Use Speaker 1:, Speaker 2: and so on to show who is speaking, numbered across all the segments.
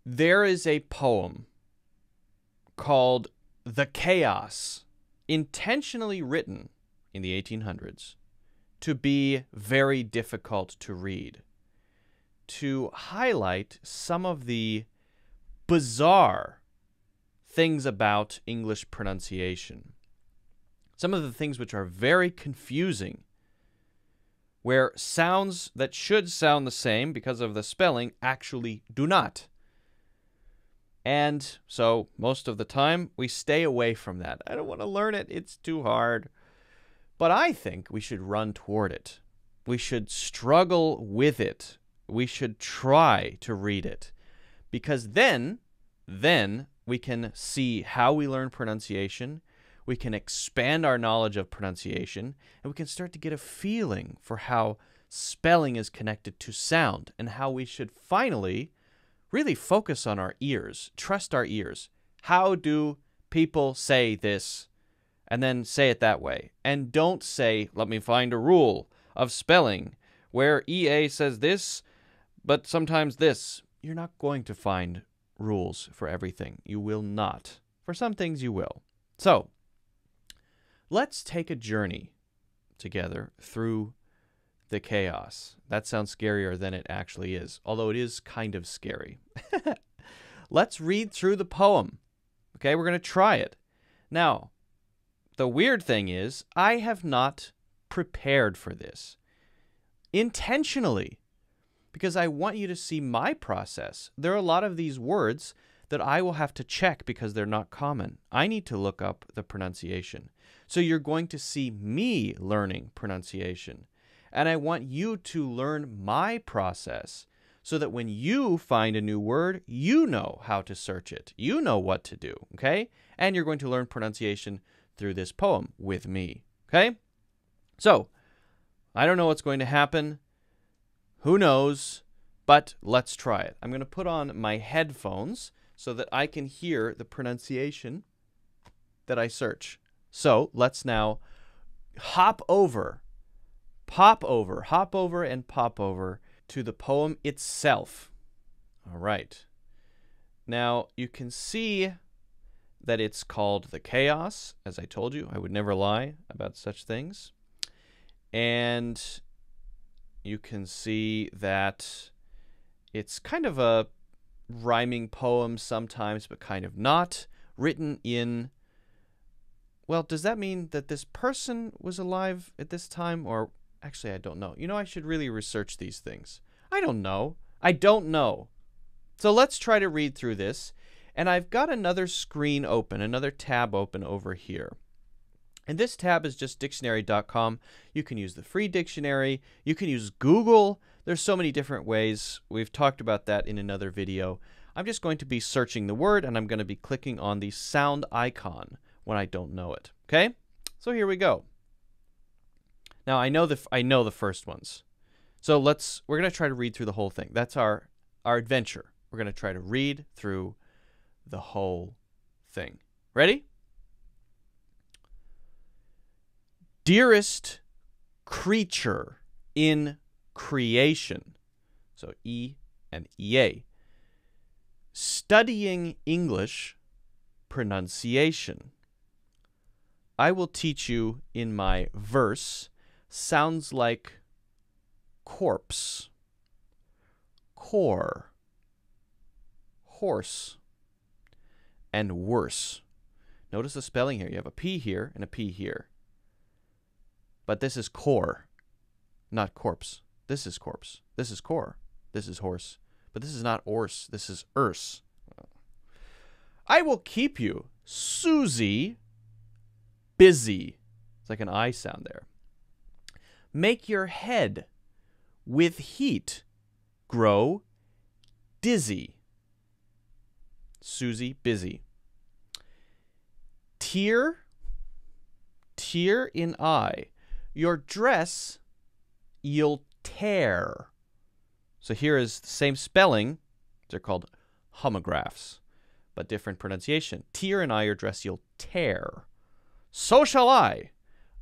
Speaker 1: There is a poem called The Chaos, intentionally written in the 1800s to be very difficult to read, to highlight some of the bizarre things about English pronunciation. Some of the things which are very confusing, where sounds that should sound the same because of the spelling actually do not. And so most of the time we stay away from that. I don't want to learn it. It's too hard. But I think we should run toward it. We should struggle with it. We should try to read it. Because then we can see how we learn pronunciation. We can expand our knowledge of pronunciation. And we can start to get a feeling for how spelling is connected to sound and how we should finally really focus on our ears, trust our ears. How do people say this? And then say it that way. And don't say, let me find a rule of spelling where EA says this, but sometimes this. You're not going to find rules for everything. You will not. For some things you will. So, let's take a journey together through the chaos. That sounds scarier than it actually is, although it is kind of scary. Let's read through the poem. Okay, we're going to try it. Now, the weird thing is, I have not prepared for this intentionally because I want you to see my process. There are a lot of these words that I will have to check because they're not common. I need to look up the pronunciation. So you're going to see me learning pronunciation. And I want you to learn my process so that when you find a new word, you know how to search it. You know what to do, okay? And you're going to learn pronunciation through this poem with me, okay? So, I don't know what's going to happen. Who knows? But let's try it. I'm going to put on my headphones so that I can hear the pronunciation that I search. So, let's now hop over and pop over to the poem itself. All right. Now, you can see that it's called The Chaos. As I told you, I would never lie about such things. And you can see that it's kind of a rhyming poem sometimes, but kind of not. Written in... Well, does that mean that this person was alive at this time? Or... Actually, I don't know. You know, I should really research these things. I don't know. So let's try to read through this. And I've got another screen open, another tab open over here. And this tab is just dictionary.com. You can use the free dictionary. You can use Google. There's so many different ways. We've talked about that in another video. I'm just going to be searching the word, and I'm going to be clicking on the sound icon when I don't know it. Okay? So here we go. Now, I know the first ones. So we're going to try to read through the whole thing. That's our adventure. We're going to try to read through the whole thing. Ready? Dearest creature in creation. So E and EA. Studying English pronunciation. I will teach you in my verse. Sounds like corpse, core, horse, and worse. Notice the spelling here. You have a P here and a P here. But this is core, not corpse. This is corpse. This is core. This is horse. But this is not orse. This is erse. I will keep you, Susie, busy. It's like an I sound there. Make your head with heat grow dizzy. Susie, busy. Tear in eye. Your dress you'll tear. So here is the same spelling. They're called homographs, but different pronunciation. Tear in eye, your dress you'll tear. So shall I.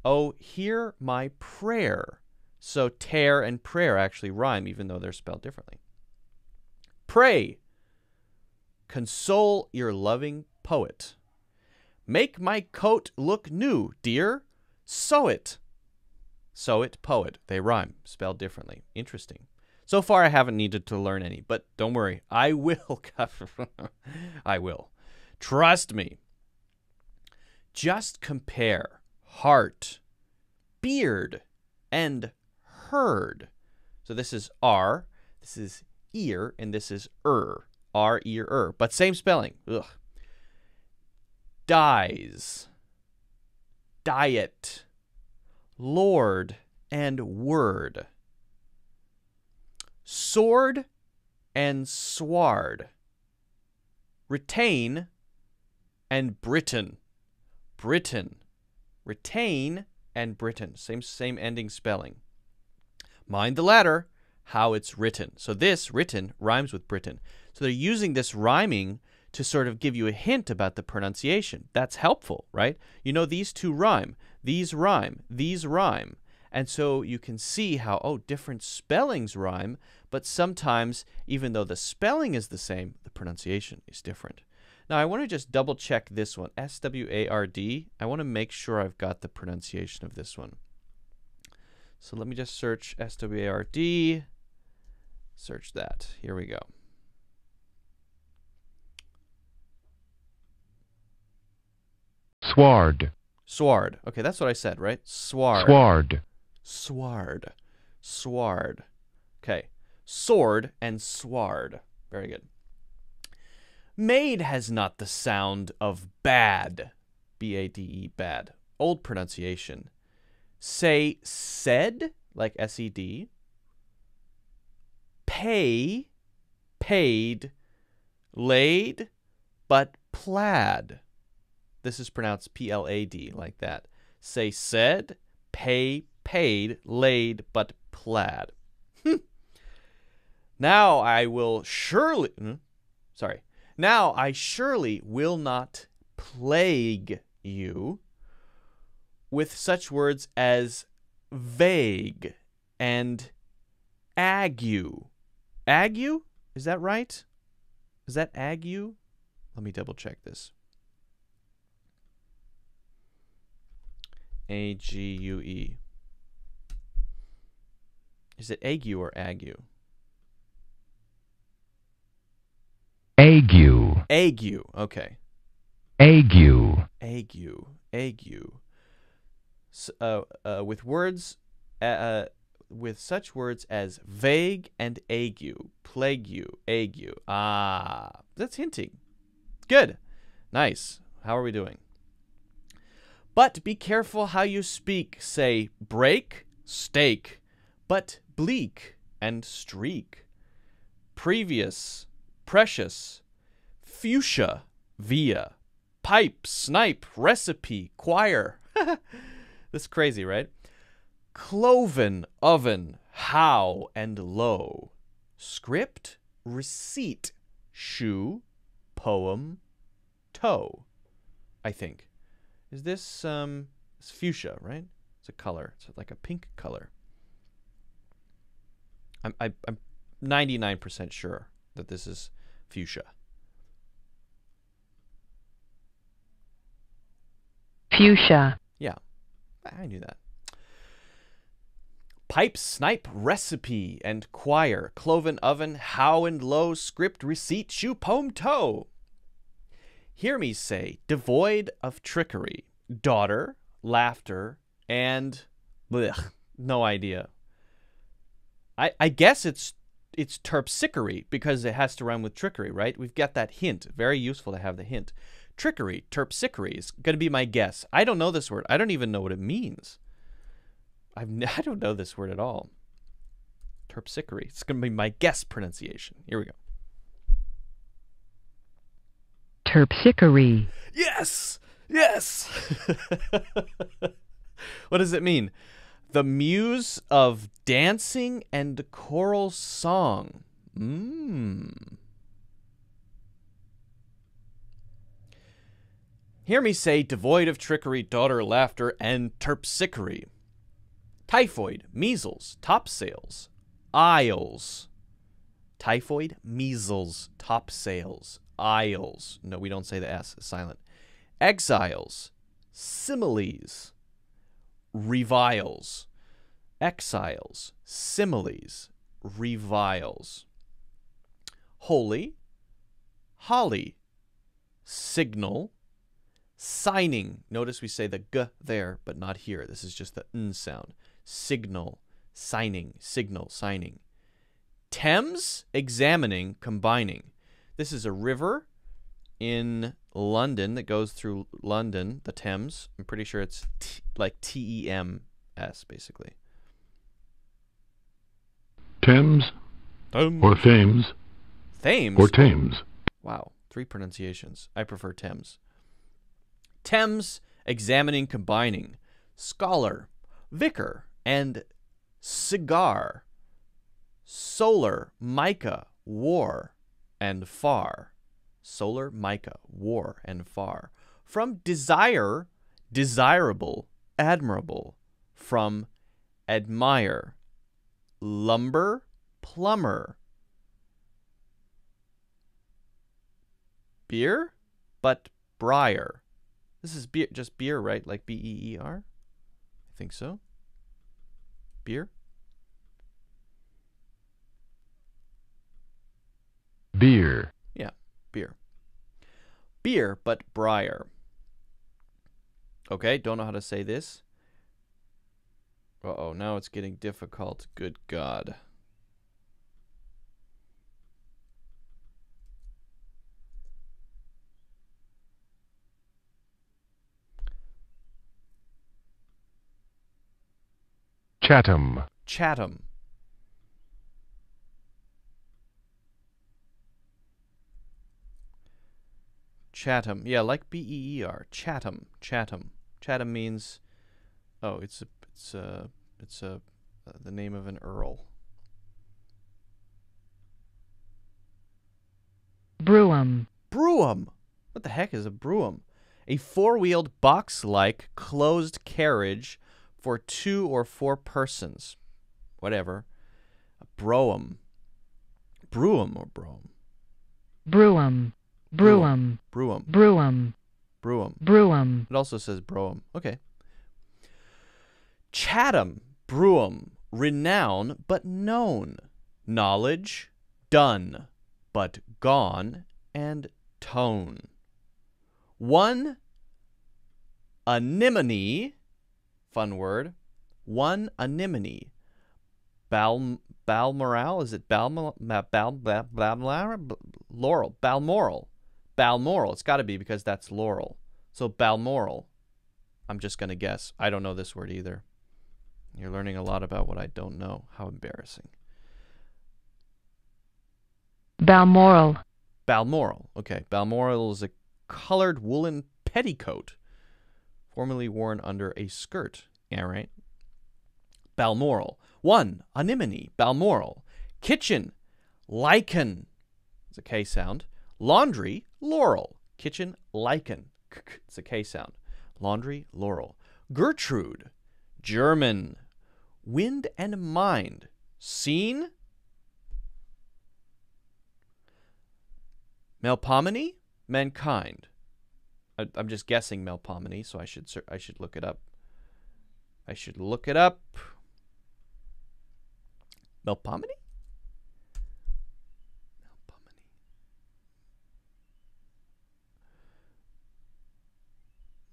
Speaker 1: Oh, hear my prayer. So tear and prayer actually rhyme, even though they're spelled differently. Pray. Console your loving poet. Make my coat look new, dear. Sew it. Sew it, poet. They rhyme, spelled differently. Interesting. So far, I haven't needed to learn any, but don't worry. I will. I will. Trust me. Just compare heart, beard, and herd. So this is R, this is ear, and this is R, ear, but same spelling. Ugh. Dies, diet, lord, and word. Sword and sward. Retain and Britain. Britain. Retain and Britain. Same ending spelling. Mind the latter, how it's written. So this, written, rhymes with Britain. So they're using this rhyming to sort of give you a hint about the pronunciation. That's helpful, right? You know, these two rhyme. These rhyme. These rhyme. And so you can see how, oh, different spellings rhyme, but sometimes, even though the spelling is the same, the pronunciation is different. Now, I want to just double check this one. S-W-A-R-D. I want to make sure I've got the pronunciation of this one. So let me just search S-W-A-R-D. Search that. Here we go.
Speaker 2: Sward.
Speaker 1: Sward. Okay, that's what I said, right? Sward.
Speaker 2: Sward.
Speaker 1: Sward. Sward. Okay. Sword and sward. Very good. Maid has not the sound of bad. B-A-D-E, bad. Old pronunciation. Say said, like S-E-D. Pay, paid. Laid, but plaid. This is pronounced P-L-A-D, like that. Say said, pay, paid, laid, but plaid. Now I will surely... Sorry. Now I surely will not plague you with such words as vague and ague. Ague? Is that right? Is that ague? Let me double check this. A-G-U-E. Is it ague or ague?
Speaker 2: Ague.
Speaker 1: Ague. Okay.
Speaker 2: Ague.
Speaker 1: Ague. Ague. With words, with such words as vague and ague, plague you, ague. Ah, that's hinting. Good. Nice. How are we doing? But be careful how you speak. Say break, stake, but bleak and streak. Previous, precious, fuchsia, via, pipe, snipe, recipe, choir. This is crazy, right? Cloven, oven, how, and low. Script, receipt, shoe, poem, toe, I think. Is this, it's fuchsia, right? It's a color. It's like a pink color. I'm 99% sure that this is fuchsia.
Speaker 3: Fuchsia.
Speaker 1: Yeah, I knew that. Pipe, snipe, recipe, and choir. Cloven, oven, how and low. Script, receipt, shoe, poem, toe. Hear me say, devoid of trickery. Daughter, laughter, and... blech, no idea. I guess it's terpsichore because it has to rhyme with trickery, right? We've got that hint. Very useful to have the hint. Trickery, terpsichore is going to be my guess. I don't know this word. I don't even know what it means. I don't know this word at all. Terpsichore. It's going to be my guess pronunciation. Here we go.
Speaker 3: Terpsichore.
Speaker 1: Yes! Yes! What does it mean? The muse of dancing and choral song. Hear me say, devoid of trickery, daughter, laughter, and terpsichore. Typhoid, measles, topsails, aisles. Typhoid, measles, topsails, Exiles. No, we don't say the S. It's silent. Exiles. Similes. Reviles. Exiles. Similes. Reviles. Holy. Holly. Signal. Signing. Notice we say the G there, but not here. This is just the N sound. Signal. Signing. Signal. Signing. Thames. Examining. Combining. This is a river in London that goes through London, the Thames. I'm pretty sure it's like T-E-M-S, basically.
Speaker 2: Thames or Thames
Speaker 1: Thames?
Speaker 2: or Thames.
Speaker 1: Wow, 3 pronunciations. I prefer Thames. Thames, examining, combining. Scholar, vicar, and cigar. Solar, mica, war, and far. Solar, mica, war, and far. From desire, desirable, admirable. From admire, lumber, plumber. Beer, but briar. This is beer, just beer, right? Like B-E-E-R? I think so. Beer?
Speaker 2: Beer.
Speaker 1: Yeah, beer. Beer, but briar. Okay, don't know how to say this. Uh-oh, now it's getting difficult. Good God.
Speaker 2: Chatham.
Speaker 1: Chatham. Chatham. Yeah, like B-E-E-R. Chatham. Chatham. Chatham means, oh, it's the name of an earl.
Speaker 3: Brougham.
Speaker 1: Brougham. What the heck is a brougham? A 4-wheeled box-like closed carriage for 2 or 4 persons. Whatever. A brougham. Brougham or brougham?
Speaker 3: Brougham. Brougham.
Speaker 1: Brougham.
Speaker 3: Brougham.
Speaker 1: Brougham.
Speaker 3: Brougham.
Speaker 1: It also says brougham. Okay. Chatham. Brougham. Renown, but known. Knowledge. Done, but gone. And tone. 1 anemone. Fun word. 1 anemone. Balmoral? Is it Laurel? Balmoral. Balmoral. It's got to be because that's laurel. So Balmoral. I'm just going to guess. I don't know this word either. You're learning a lot about what I don't know. How embarrassing.
Speaker 3: Balmoral.
Speaker 1: Balmoral. Okay. Balmoral is a colored woolen petticoat formerly worn under a skirt. Yeah, right. Balmoral. 1 anemone. Balmoral. Kitchen. Lichen. It's a K sound. Laundry. Laurel. Kitchen. Lichen. It's a K sound. Laundry. Laurel. Gertrude. German. Wind and mind. Scene. Melpomene. Mankind. I'm just guessing Melpomene, so I should look it up. I should look it up. Melpomene?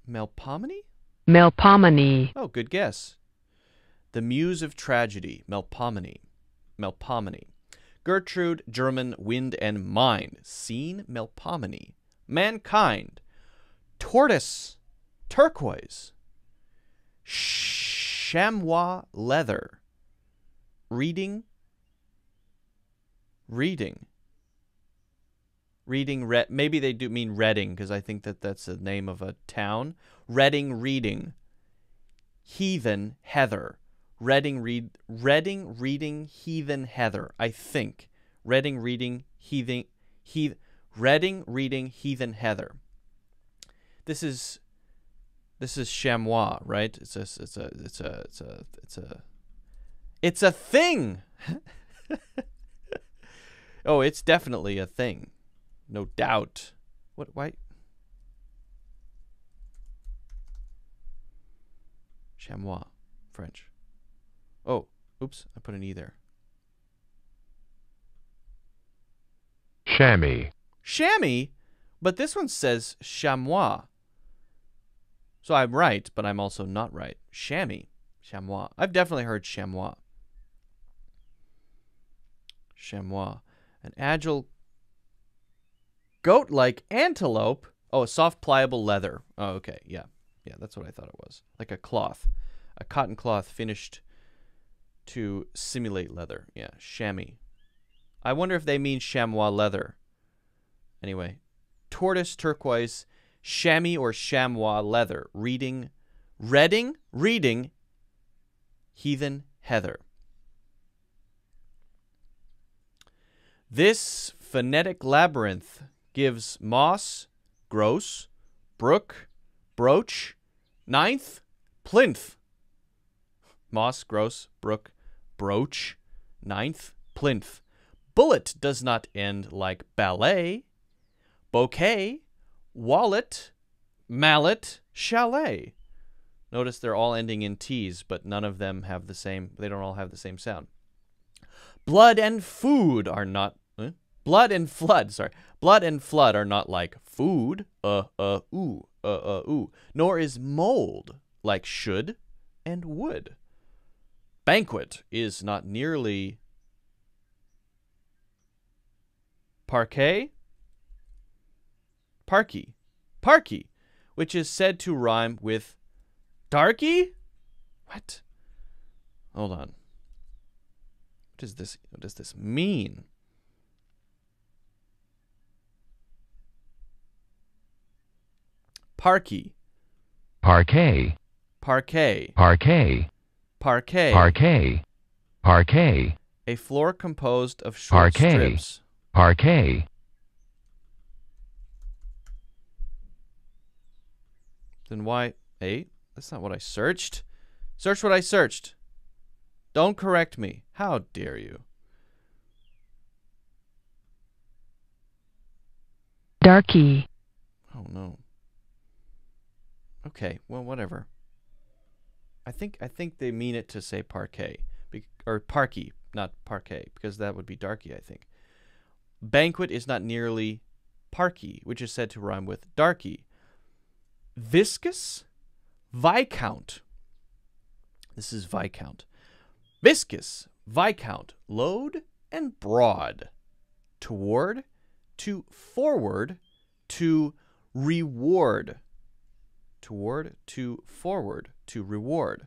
Speaker 1: Melpomene?
Speaker 3: Melpomene.
Speaker 1: Oh, good guess. The Muse of Tragedy, Melpomene. Melpomene. Gertrude, German, wind and mind. Scene, Melpomene. Mankind. Tortoise, turquoise. Chamois leather. Reading. Reading. Reading, maybe they do mean Reading, because I think that's the name of a town. Reading, reading. Heathen, heather. Reading, reading, heathen, heather. I think. Reading, reading, heathen, Reading, reading, heathen, heather. This is chamois, right? It's a thing. Oh, it's definitely a thing. No doubt. What? Why? Chamois. French. Oh, oops. I put an E there.
Speaker 2: chamois,
Speaker 1: Chamois? But this one says chamois. So I'm right, but I'm also not right. Chamois. Chamois. I've definitely heard chamois. Chamois. An agile goat-like antelope. Oh, a soft, pliable leather. Oh, okay. Yeah. Yeah, that's what I thought it was. Like a cloth. A cotton cloth finished to simulate leather. Yeah, chamois. I wonder if they mean chamois leather. Anyway. Tortoise, turquoise, chamois or chamois leather. Reading, heathen, heather. This phonetic labyrinth gives moss, gross, brook, brooch, ninth, plinth. Moss, gross, brook, brooch, ninth, plinth. Bullet does not end like ballet, bouquet, wallet, mallet, chalet. Notice they're all ending in T's, but none of them have the same, they don't all have the same sound. Blood and food are not, blood and flood are not like food, ooh, nor is mold like should and would. Banquet is not nearly parquet, parky, which is said to rhyme with darky? What? Hold on. What does this mean? Parky.
Speaker 2: parquet,
Speaker 1: Parquet.
Speaker 2: parquet,
Speaker 1: Parquet.
Speaker 2: parquet, parquet,
Speaker 1: A floor composed of short
Speaker 2: Parquet.
Speaker 1: strips.
Speaker 2: parquet,
Speaker 1: Then why? That's not what I searched. Search what I searched. Don't correct me. How dare you?
Speaker 3: darky,
Speaker 1: Oh, no. Okay, well, whatever. I think they mean it to say parquet. Or parky, not parquet, because that would be darky, I think. Banquet is not nearly parky, which is said to rhyme with darky. Viscous, viscount. This is viscount. Viscous, viscount, load and broad. Toward, to forward, to reward. Toward, to forward, to reward.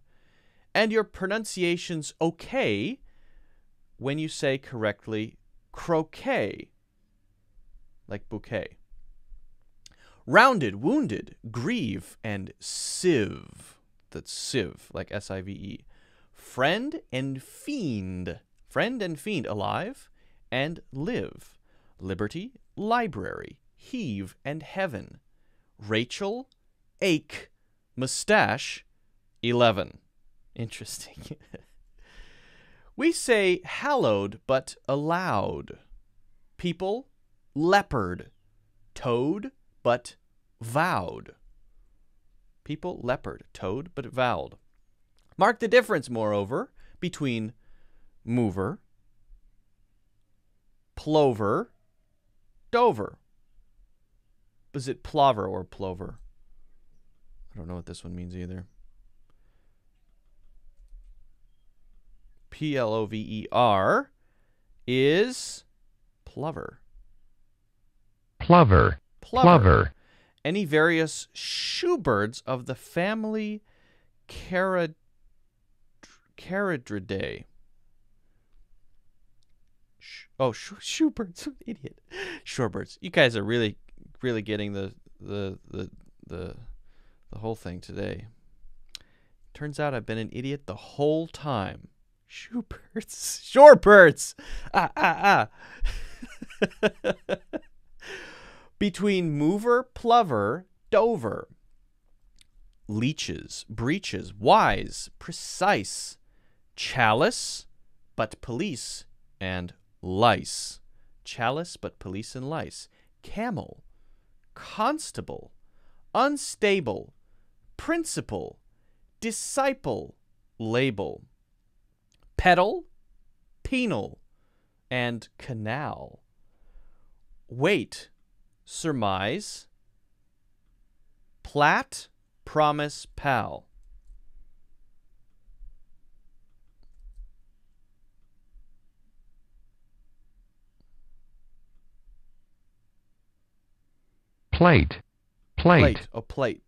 Speaker 1: And your pronunciation's okay when you say correctly croquet, like bouquet. Rounded, wounded, grieve, and sieve. That's sieve, like S-I-V-E. Friend and fiend. Friend and fiend, alive and live. Liberty, library, heave and heaven. Rachel, ache, mustache, 11. Interesting. We say hallowed but allowed. People, leopard. Toad, but vowed. People, leopard. Toad, but vowed. Mark the difference, moreover, between mover, plover, dover. Is it plover or plover? I don't know what this one means either. P-L-O-V-E-R is plover.
Speaker 2: plover, plover,
Speaker 1: Any various shoebirds of the family Caradridae. Shoebirds. Idiot. Shorebirds. You guys are really getting the whole thing today. Turns out I've been an idiot the whole time. Shoebirds. Shorebirds. Between mover, plover, dover. Leeches, breeches, wise, precise. Chalice, but police, and lice. Chalice, but police and lice. camel, constable, unstable, principle, disciple, label, pedal, penal, and canal. Wait, surmise, plat, promise, pal.
Speaker 2: Plate. Plate.
Speaker 1: Oh, plate.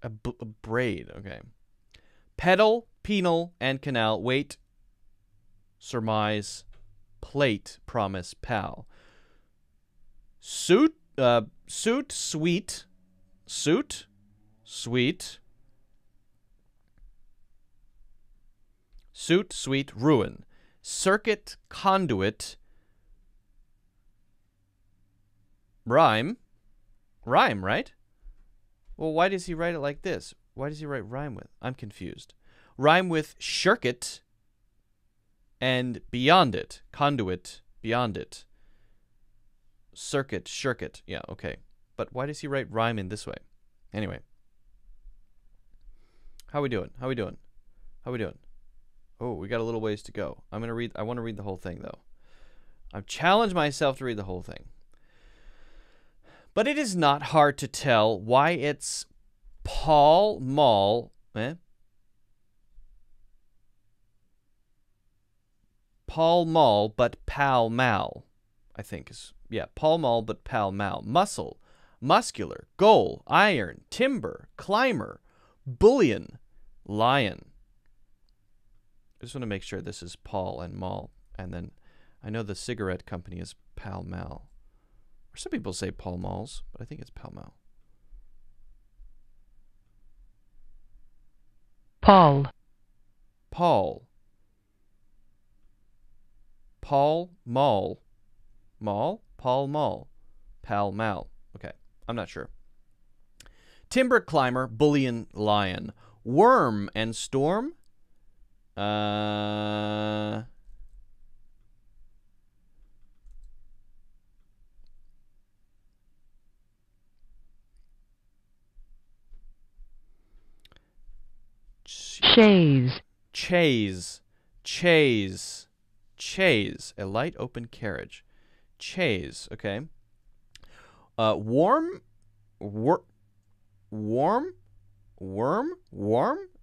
Speaker 1: A braid, okay. Pedal, penal, and canal. Wait, surmise, plate, promise, pal. Suit, sweet. Suit, sweet. Suit, sweet, ruin. Circuit, conduit. Rhyme, right? Well, why does he write it like this? Why does he write rhyme with? I'm confused. Rhyme with shirk it and beyond it. Conduit, beyond it. Circuit, shirk it. Yeah, okay. But why does he write rhyme in this way? Anyway. How we doing? Oh, we got a little ways to go. I want to read the whole thing, though. I've challenged myself to read the whole thing. But it is not hard to tell why it's Pall Mall, Pall Mall, but Pall Mall, I think is, yeah, Pall Mall, but Pall Mall. Muscle, muscular, goal, iron, timber, climber, bullion, lion. I just want to make sure this is Paul and Mall, and then I know the cigarette company is Pall Mall. Or some people say Pall Malls, but I think it's Pall Mall.
Speaker 3: Paul.
Speaker 1: Paul. Paul Mall. Mall? Paul Mall. Pall Mall. Okay, I'm not sure. Timber climber, bullion, lion. Worm and storm? Chaise. A light open carriage. Chaise, okay. Warm,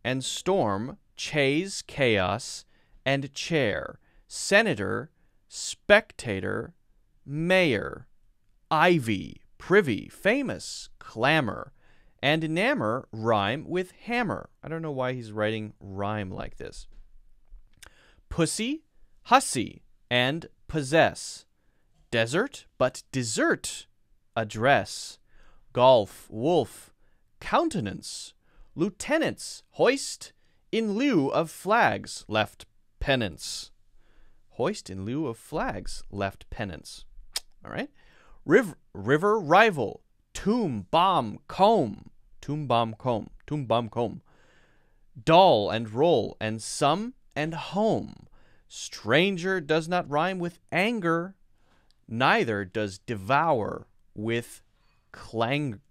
Speaker 1: and storm. Chaise, chaos, and chair. Senator, spectator, mayor. Ivy, privy, famous, clamor. And enamor, rhyme with hammer. I don't know why he's writing rhyme like this. Pussy, hussy, and possess. Desert, but dessert. Address. Golf, wolf, countenance. Lieutenants, hoist, in lieu of flags, left pennants. Hoist in lieu of flags, left pennants. All right. River, rival. Tomb, bomb, comb. Tomb, bomb, comb. Doll and roll, and some and home. Stranger does not rhyme with anger, neither does devour with clangor.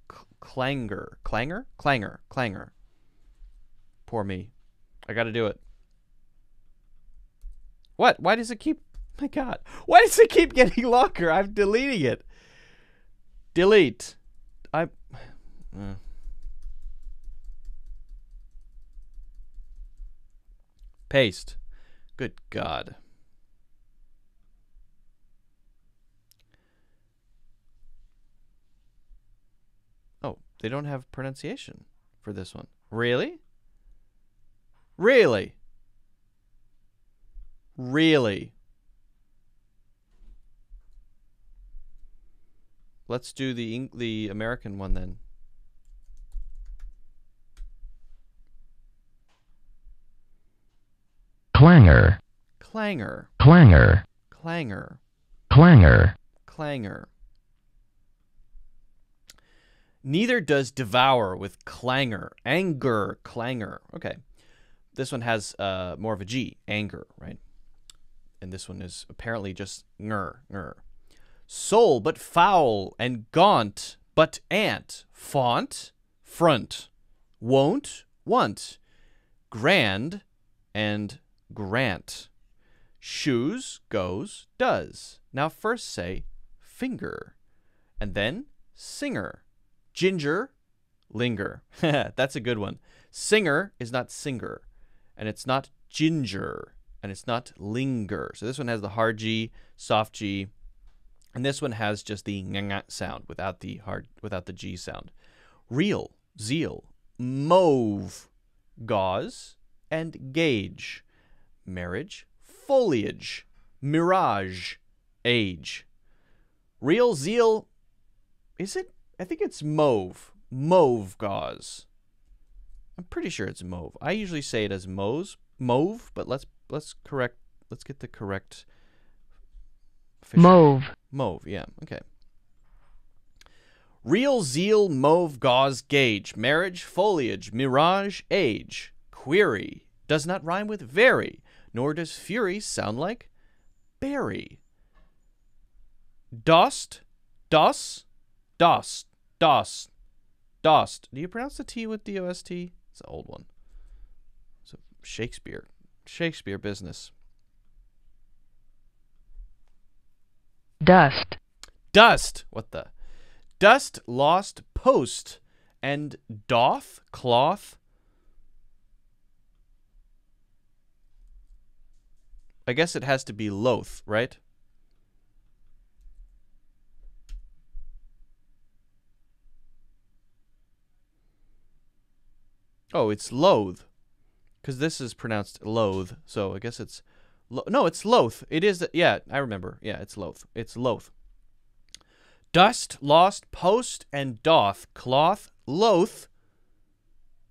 Speaker 1: Clangor. Poor me. I gotta do it. What? Why does it keep... My God. Why does it keep getting longer? I'm deleting it. Delete. Paste. Good God. Oh, they don't have pronunciation for this one. Really? Really? Let's do the American one then.
Speaker 2: Clangor.
Speaker 1: Neither does devour with clangor. Anger, clangor. Okay. This one has more of a G. Anger, right? And this one is apparently just ngr. Soul but foul and gaunt but ant. Font, front. Won't, want. Grand and grant. Shoes, goes, does. Now first say finger, and then singer. Ginger, linger. That's a good one. Singer is not singer, and it's not ginger, and it's not linger. So this one has the hard G, soft G, and this one has just the ng sound without the G sound. Real, zeal, mauve, gauze, and gauge. Marriage, foliage, mirage, age. Real zeal, is it? I think it's mauve. Mauve gauze. I'm pretty sure it's mauve. I usually say it as mauve, but let's get the correct official.
Speaker 3: Mauve.
Speaker 1: Mauve, yeah, okay. Real zeal, mauve gauze, gauge. Marriage, foliage, mirage, age. Query does not rhyme with very, nor does fury sound like berry. Dost, dos, dost, dost, dost. Do you pronounce the T with D-O-S-T? It's an old one. It's a Shakespeare business.
Speaker 3: Dust.
Speaker 1: Dust. What the? Dust, lost, post, and doth, cloth. I guess it has to be loath, right? Oh, it's loathe, because this is pronounced loathe. So I guess it's no, it's loath. It is. Yeah, I remember. Yeah, it's loath. It's loath. Dust, lost, post, and doth, cloth, loath,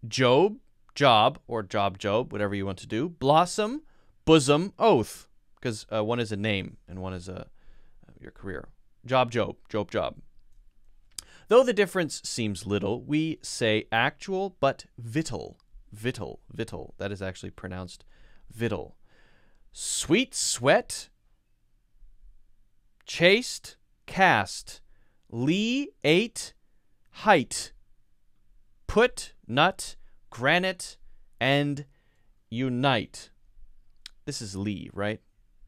Speaker 1: job, job, or job, whatever you want to do, blossom, bosom, oath, because one is a name and one is your career. Job. Though the difference seems little, we say actual, but vittle. That is actually pronounced vittle. Sweet, sweat, chaste, cast, lee, ate, height, put, nut, granite, and unite. This is lee, right?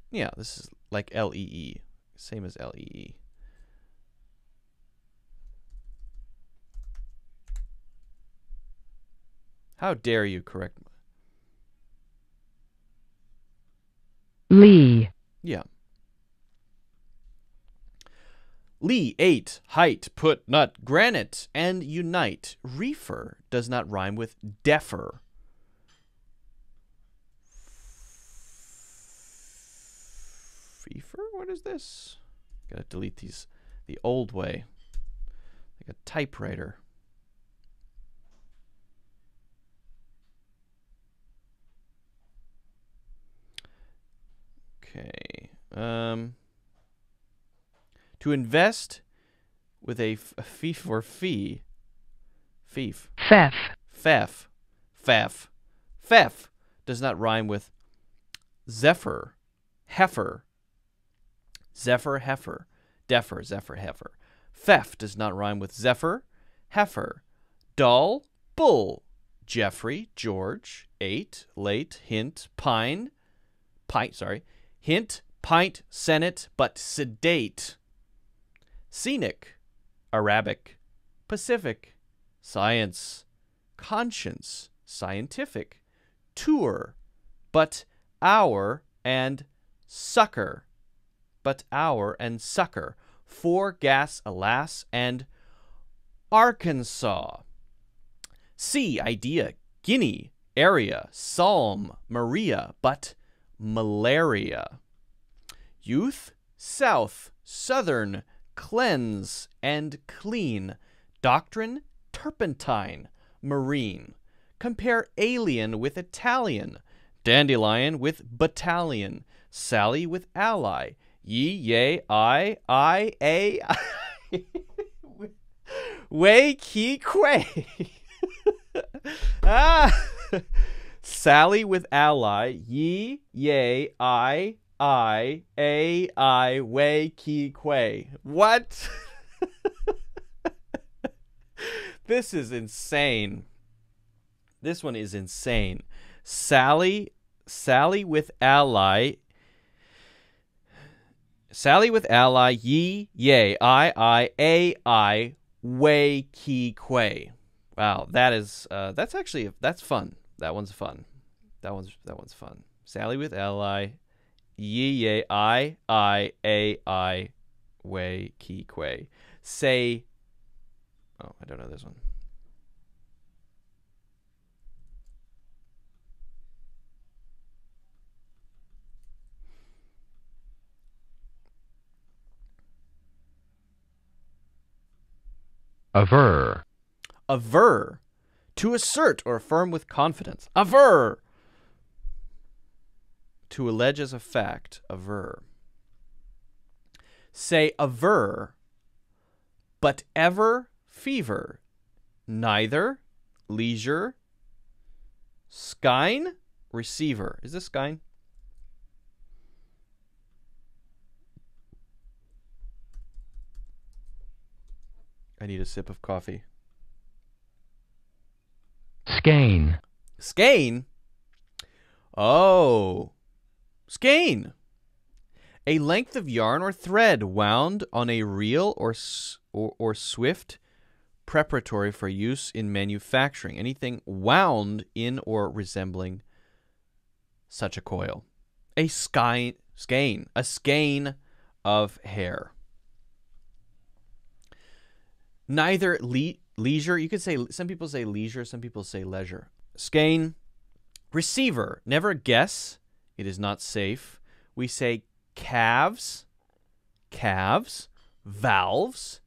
Speaker 1: Yeah, this is like L-E-E. Same as L-E-E. How dare you correct me?
Speaker 3: Lee.
Speaker 1: Yeah. Lee, ate, height, put, nut, granite, and unite. Reefer does not rhyme with defer. Feefer? What is this? Gotta delete these the old way. Like a typewriter. Okay. To invest with a fief or fee. Fief.
Speaker 3: Fef.
Speaker 1: Fef. Fef. Fef does not rhyme with zephyr. Heifer. Zephyr, heifer. Defer, zephyr, heifer. Fef does not rhyme with zephyr. Heifer. Dull, bull. Jeffrey, George. Eight, late, hint, pint, sorry. Hint, pint, senate, but sedate. Scenic, Arabic, Pacific, science, conscience, scientific, tour, but hour and succor, for gas, alas, and Arkansas. Sea, idea, Guinea, area, psalm, Maria, but malaria. Youth, south, southern, cleanse, and clean. Doctrine, turpentine, marine. Compare alien with Italian. Dandelion with battalion. Sally with ally. Ye, yea, I, a. Way, ki, quay. Sally with ally. Ye, yea, I, way, ki, quay. What? This is insane. This one is insane. Sally with ally. Sally with ally, ye, yay, I, way, ki, quay. Wow, that's fun. That one's fun. That one's fun. Sally with ally, ye, yay, I, way, ki, quay. Say, oh, I don't know this one.
Speaker 2: Aver.
Speaker 1: Aver. To assert or affirm with confidence. Aver. To allege as a fact. Aver. Say aver, but ever fever. Neither. Leisure. Skine. Receiver. Is this skine? I need a sip of coffee.
Speaker 2: Skein.
Speaker 1: Skein? Oh. Skein. A length of yarn or thread wound on a reel or swift preparatory for use in manufacturing. Anything wound in or resembling such a coil. A skein. A skein of hair. Neither leisure. You could say, some people say leisure, some people say leisure. Skein. Receiver. Never guess. It is not safe. We say calves. Valves.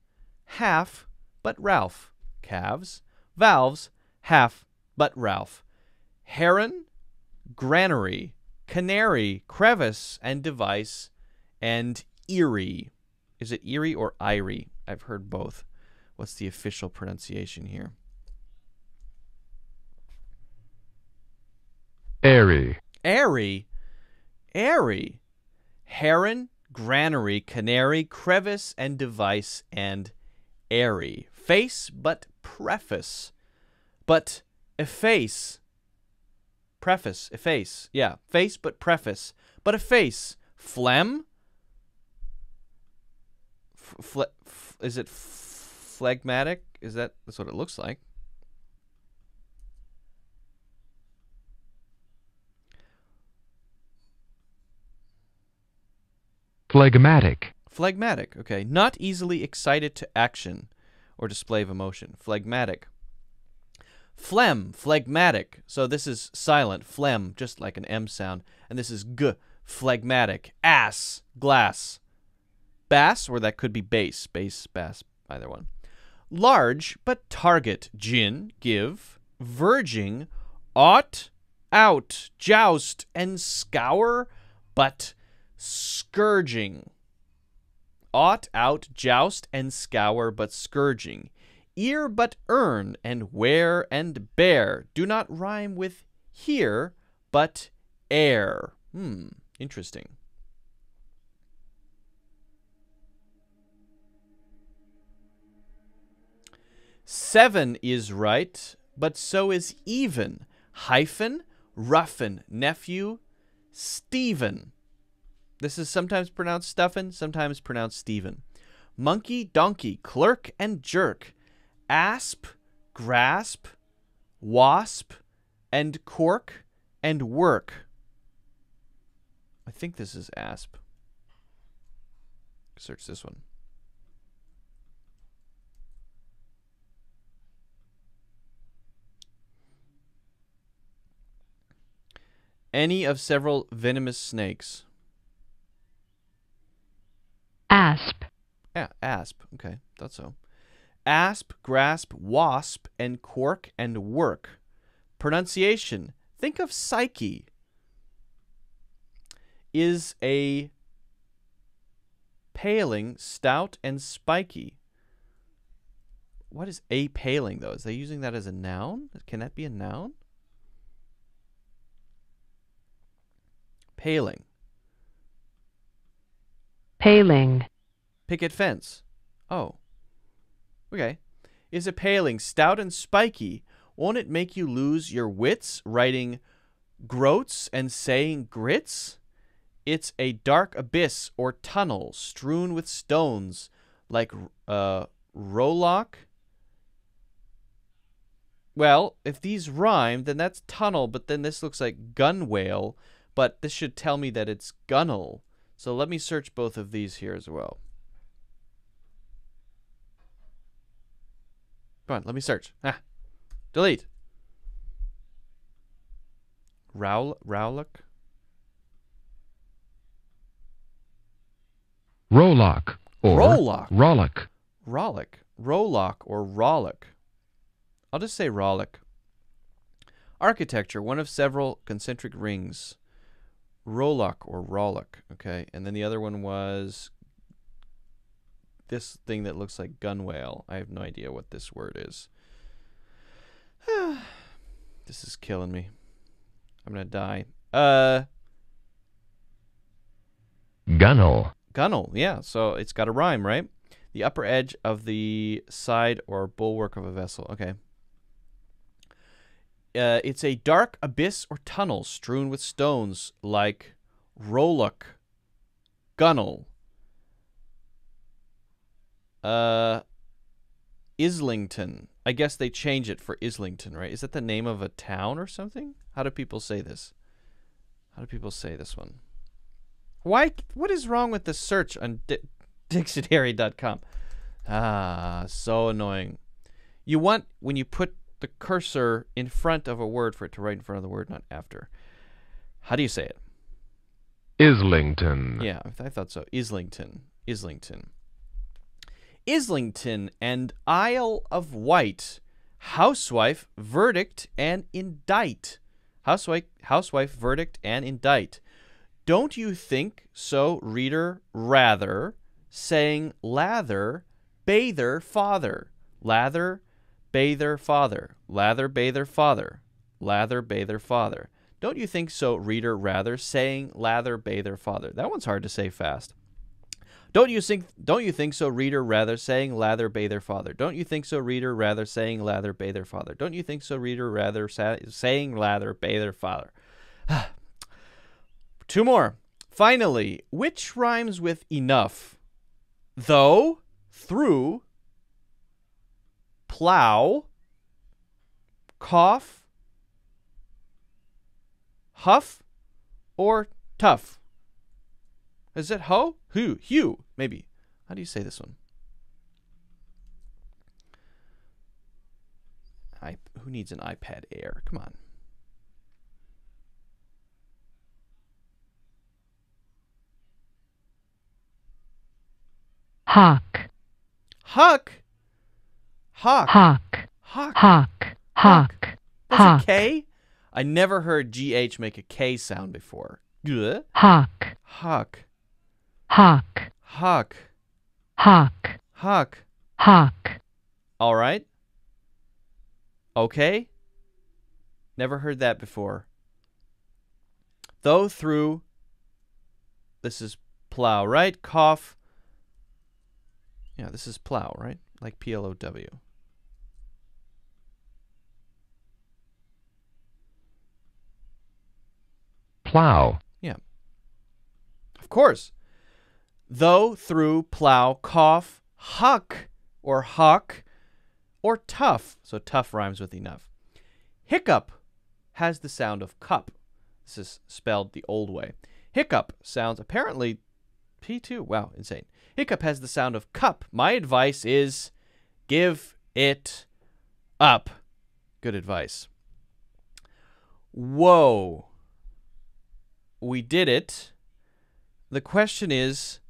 Speaker 1: Half, but Ralph. Calves. Valves. Half, but Ralph. Heron. Granary. Canary. Crevice and device. And eerie. Is it eerie or irie? I've heard both. What's the official pronunciation here?
Speaker 2: Airy.
Speaker 1: Airy. Airy. Heron, granary, canary, crevice and device, and airy. Face but preface. But efface. Preface. Efface. Yeah. Face but preface. But efface. Phlegm. Is it phlegmatic? That's what it looks like.
Speaker 2: Phlegmatic.
Speaker 1: Phlegmatic. Okay. Not easily excited to action or display of emotion. Phlegmatic. Phlegm. Phlegmatic. So this is silent. Phlegm, just like an M sound. And this is g. Phlegmatic. Ass. Glass. Bass, or that could be bass. Bass, bass, either one. Large, but target. Gin, give. Verging, ought, out, joust, and scour, but scourging. Ought, out, joust, and scour, but scourging. Ear, but earn, and wear, and bear. Do not rhyme with here, but air. Interesting. Seven is right, but so is even. Hyphen, roughen, nephew, Stephen. This is sometimes pronounced Stuffin, sometimes pronounced Stephen. Monkey, donkey, clerk, and jerk. Asp, grasp, wasp, and cork, and work. I think this is asp. Search this one. Any of several venomous snakes.
Speaker 3: Asp.
Speaker 1: Yeah, asp. Okay, thought so. Asp, grasp, wasp, and cork, and work. Pronunciation. Think of psyche. Is a paling, stout, and spiky. What is a paling, though? Is they using that as a noun? Can that be a noun? Paling.
Speaker 3: paling,
Speaker 1: Picket fence. Oh. Okay. Is a paling stout and spiky? Won't it make you lose your wits writing groats and saying grits? It's a dark abyss or tunnel strewn with stones like rowlock. Well, if these rhyme, then that's tunnel, but then this looks like gunwale, but this should tell me that it's gunnel. So let me search both of these here as well. Come on, let me search. Ah, delete. Rowlock?
Speaker 2: Rowlock or
Speaker 1: Rowlock.
Speaker 2: rollick.
Speaker 1: Rollick. Rowlock or rollick. I'll just say rollick. Architecture, one of several concentric rings. Rowlock or rollick. Okay, and then the other one was this thing that looks like gunwale. I have no idea what this word is. This is killing me. I'm gonna die.
Speaker 2: Gunnel.
Speaker 1: Gunnel, yeah. So it's got a rhyme, right? The upper edge of the side or bulwark of a vessel. Okay. It's a dark abyss or tunnel strewn with stones like rowlock, gunnel, Islington. I guess they change it for Islington, right? Is that the name of a town or something? How do people say this? How do people say this one? Why? What is wrong with the search on dictionary.com? Ah, so annoying. You want, when you put the cursor in front of a word, for it to write in front of the word, not after. How do you say it?
Speaker 2: Islington.
Speaker 1: Yeah, I thought so. Islington. Islington. Islington and Isle of Wight. Housewife, verdict, and indict. Housewife, verdict, and indict. Don't you think so, reader, rather, saying lather, bather, father. Lather, bather, father. Lather, bather, father. Lather, bather, father. Don't you think so, reader, rather, saying lather, bather, father. That one's hard to say fast. Don't you think so, reader, rather, saying lather, bather, father. Don't you think so, reader, rather, saying lather, bather, father. Don't you think so, reader, rather, saying lather, bather, father. Two more. Finally, which rhymes with enough? Though, through, plow, cough, huff, or tough? Is it ho? Who? Hugh, maybe. How do you say this one? Who needs an iPad Air? Come on.
Speaker 3: hawk,
Speaker 1: Huck. Hawk.
Speaker 3: hawk,
Speaker 1: Hawk.
Speaker 3: hawk, hawk,
Speaker 1: That's
Speaker 3: hawk,
Speaker 1: a K? I never heard GH make a K sound before. Ugh.
Speaker 3: hawk,
Speaker 1: Huck.
Speaker 3: hawk,
Speaker 1: Huck.
Speaker 3: hawk,
Speaker 1: Huck.
Speaker 3: hawk,
Speaker 1: All right. Okay. Never heard that before. Though, through. This is plow, right? Cough. Yeah, this is plow, right? Like P-L-O-W.
Speaker 2: Plow.
Speaker 1: Yeah. Of course. Though, through, plow, cough, huck, or huck, or tough. So tough rhymes with enough. Hiccup has the sound of cup. This is spelled the old way. Hiccup sounds apparently P2. Wow, insane. Hiccup has the sound of cup. My advice is give it up. Good advice. Whoa. We did it. The question is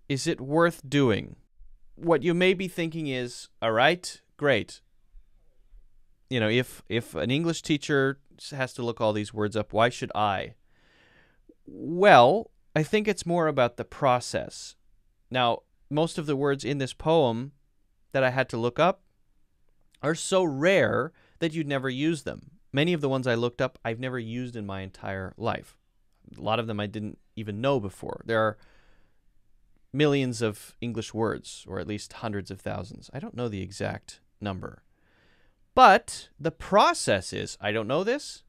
Speaker 1: it worth doing? What you may be thinking is, all right, great. You know, if an English teacher has to look all these words up, why should I? Well, I think it's more about the process. Now, most of the words in this poem that I had to look up are so rare that you'd never use them. Many of the ones I looked up, I've never used in my entire life. A lot of them I didn't even know before. There are millions of English words, or at least hundreds of thousands. I don't know the exact number. But the process is, I don't know this.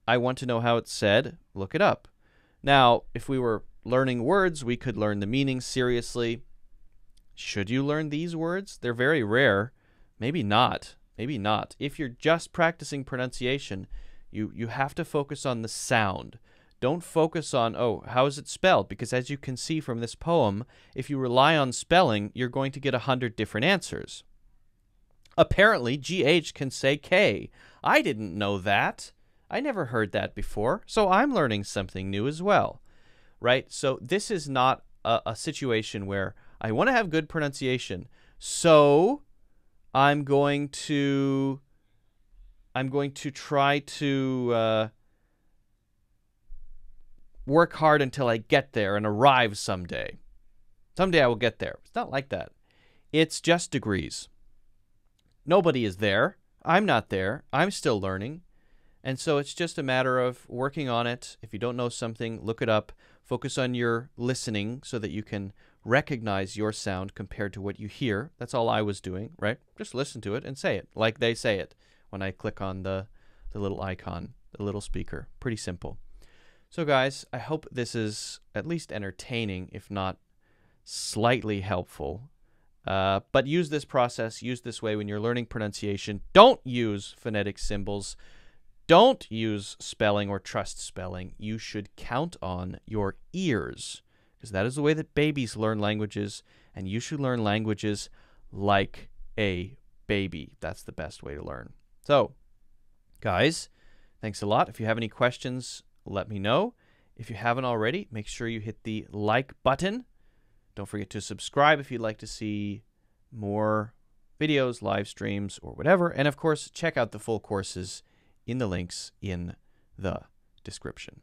Speaker 1: I want to know how it's said. Look it up. Now, if we were learning words, we could learn the meaning seriously. Should you learn these words? They're very rare. Maybe not. Maybe not. If you're just practicing pronunciation, you have to focus on the sound. Don't focus on, oh, how is it spelled? Because as you can see from this poem, if you rely on spelling, you're going to get 100 different answers. Apparently, GH can say K. I didn't know that. I never heard that before, so I'm learning something new as well, right? So this is not a situation where I want to have good pronunciation, so I'm going to try to work hard until I get there and arrive someday. Someday I will get there. It's not like that. It's just degrees. Nobody is there. I'm not there. I'm still learning. And so it's just a matter of working on it. If you don't know something, look it up. Focus on your listening so that you can recognize your sound compared to what you hear. That's all I was doing, right? Just listen to it and say it like they say it when I click on the little icon, the little speaker. Pretty simple. So guys, I hope this is at least entertaining, if not slightly helpful. But use this process, use this way when you're learning pronunciation. Don't use phonetic symbols. Don't use spelling or trust spelling. You should count on your ears, because that is the way that babies learn languages, and you should learn languages like a baby. That's the best way to learn. So, guys, thanks a lot. If you have any questions, let me know. If you haven't already, make sure you hit the like button. Don't forget to subscribe if you'd like to see more videos, live streams, or whatever. And of course, check out the full courses in the links in the description.